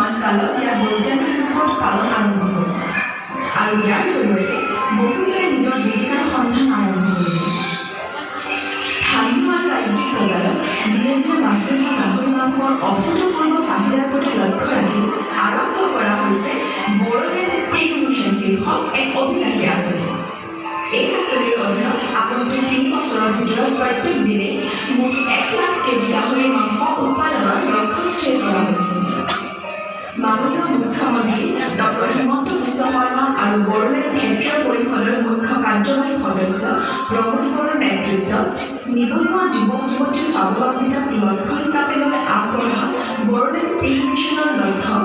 বৰ্তমান কালত ইয়াৰ বৈজ্ঞানিক ৰূপত পালন আৰম্ভ হ'ল আৰু ইয়াৰ জৰিয়তে বহুতে নিজৰ জীৱিকাৰ সন্ধান আৰম্ভ কৰিলে। স্থানীয় আৰু ৰাজ্যিক বজাৰত দিনে দিনে বাঢ়ি অহা গাহৰি মাংসৰ অভূতপূৰ্ব চাহিদাৰ প্ৰতি লক্ষ্য ৰাখি আৰম্ভ কৰা হৈছে বড়োলেণ্ড স্পেইন মিছন শীৰ্ষক এক অভিলাষী আঁচনি। এই আঁচনিৰ অধীনত আগন্তুক ৩ বছৰৰ ভিতৰত প্ৰত্যেক দিনে মুঠ ১ লাখ কেজি গাহৰি মাংস উৎপাদনৰ লক্ষ্য স্থিৰ কৰা হৈছে। মাননীয় মুখ্যমন্ত্ৰী ডক্টৰ হিমন্ত বিশ্ব শৰ্মা আৰু বড়োলেণ্ড ক্ষেত্ৰীয় পৰিষদৰ মুখ্য কাৰ্যবাহী সদস্য প্ৰমোদ বড়োৰ নেতৃত্বত নিবনুৱা যুৱক যুৱতীৰ স্বাৱলম্বিতাক লক্ষ্য হিচাপে লৈ আগবঢ়া বড়োলেণ্ড স্পেইন মিছনৰ লক্ষ্য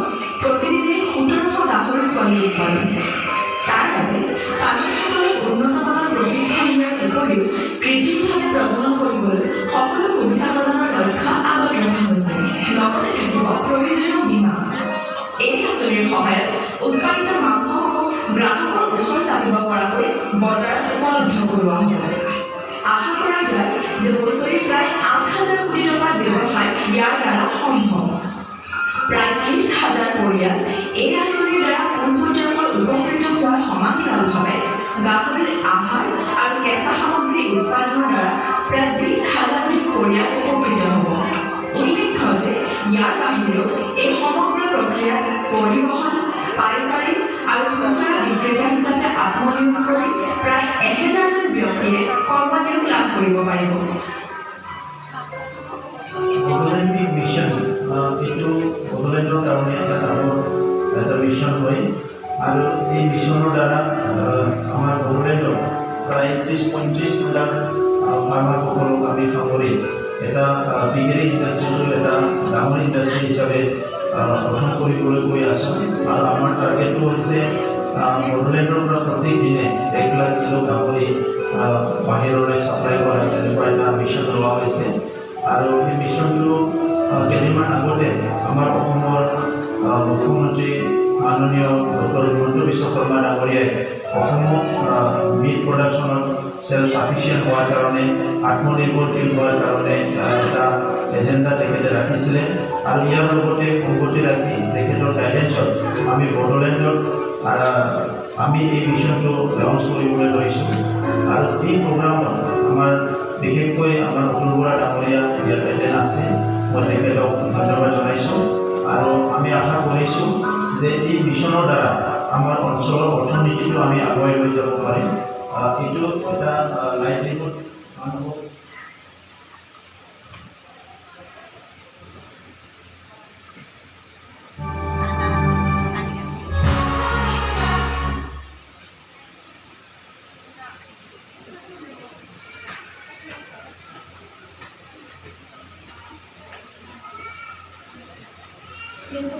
প্ৰতিদিনে ১৭০০ গাহৰি কণী উৎপাদন। তাৰ বাবে পালকসকলক উন্নত মানৰ প্ৰশিক্ষণ দিয়াৰ উপৰিও কৃত্ৰিমভাৱে প্ৰজনন কৰিবলৈ সকলো সুবিধা প্ৰদানৰ লক্ষ্য আগত ৰখা হৈছে। লগতে থাকিব প্ৰয়োজনীয় বীমা। এই আঁচনিৰ সহায়ত উৎপাদিত মাংসসমূহ গ্ৰাহকৰ ওচৰ চাপিব পৰাকৈ বজাৰত উপলব্ধ কৰোৱা হ'ব। আশা কৰা যায় যে বছৰি প্ৰায় ৮,০০০ কোটি টকাৰ ব্যৱসায় ইয়াৰ দ্বাৰা সম্ভৱ। প্ৰায় ৩০,০০০ পৰিয়াল এই আঁচনিৰ দ্বাৰা পোনপটীয়াকৈ উপকৃত হোৱাৰ সমান্তৰালভাৱে গাহৰিৰ আহাৰ আৰু কেঁচা সামগ্ৰী উৎপাদনৰ দ্বাৰা প্ৰায় ২০,০০০ পৰিয়াল উপকৃত হ'ব। উল্লেখ্য যে ইয়াৰ বাহিৰেও এই সমগ্ৰ প্ৰক্ৰিয়াত পৰিবহণ, পাইকাৰী আৰু খুচুৰা বিক্ৰেতা হিচাপে আত্মনিয়োগ কৰি প্ৰায় ১,০০০জন ব্যক্তিয়ে কৰ্মনিয়োগ লাভ কৰিব পাৰিব। মিছন এইটো বড়োলেণ্ডৰ কাৰণে এটা মিছন হয় আৰু এই মিছনৰ দ্বাৰা আমাৰ বড়োলেণ্ডৰ প্ৰায় ৩০-৩৫ হাজাৰ ফাৰ্মাৰসকলক আমি সামৰি এটা পিগেৰী ইণ্ডাষ্ট্ৰীটো এটা ডাঙৰ ইণ্ডাষ্ট্ৰী হিচাপে গঠন কৰিবলৈ গৈ আছোঁ। আৰু আমাৰ টাৰ্গেটটো হৈছে বড়োলেণ্ডৰ পৰা প্ৰত্যেক দিনে ১ লাখ কিলো গাহৰি বাহিৰলৈ ছাপ্লাই কৰা তেনেকুৱা এটা মিছন লোৱা হৈছে। আৰু এই মিছনটো কেইদিনমান আগতে আমাৰ অসমৰ মুখ্যমন্ত্ৰী মাননীয় ডক্টৰ হিমন্ত বিশ্ব শৰ্মা ডাঙৰীয়াই অসমক মিট প্ৰডাকশ্যনত সেলফ সাফিচিয়েণ্ট হোৱাৰ কাৰণে আত্মনিৰ্ভৰশীল হোৱাৰ কাৰণে এটা এজেণ্ডা তেখেতে ৰাখিছিলে। আৰু ইয়াৰ লগতে সংগতি ৰাখি তেখেতৰ গাইডেন্সত আমি বড়োলেণ্ডত আমি এই মিছনটো লঞ্চ কৰিবলৈ লৈছোঁ। আৰু এই প্ৰগ্ৰামত আমাৰ বিশেষকৈ আমাৰ অতুল বৰা ডাঙৰীয়া ইয়াত এটেণ্ড আছে, মই তেখেতক ধন্যবাদ জনাইছোঁ। আৰু আমি আশা কৰিছোঁ যে এই মিছনৰ দ্বাৰা আমাৰ অঞ্চলৰ অৰ্থনীতিটো আমি আগুৱাই লৈ যাব পাৰিম। এইটো এটা লাইভলিহুড মানুহক Yes,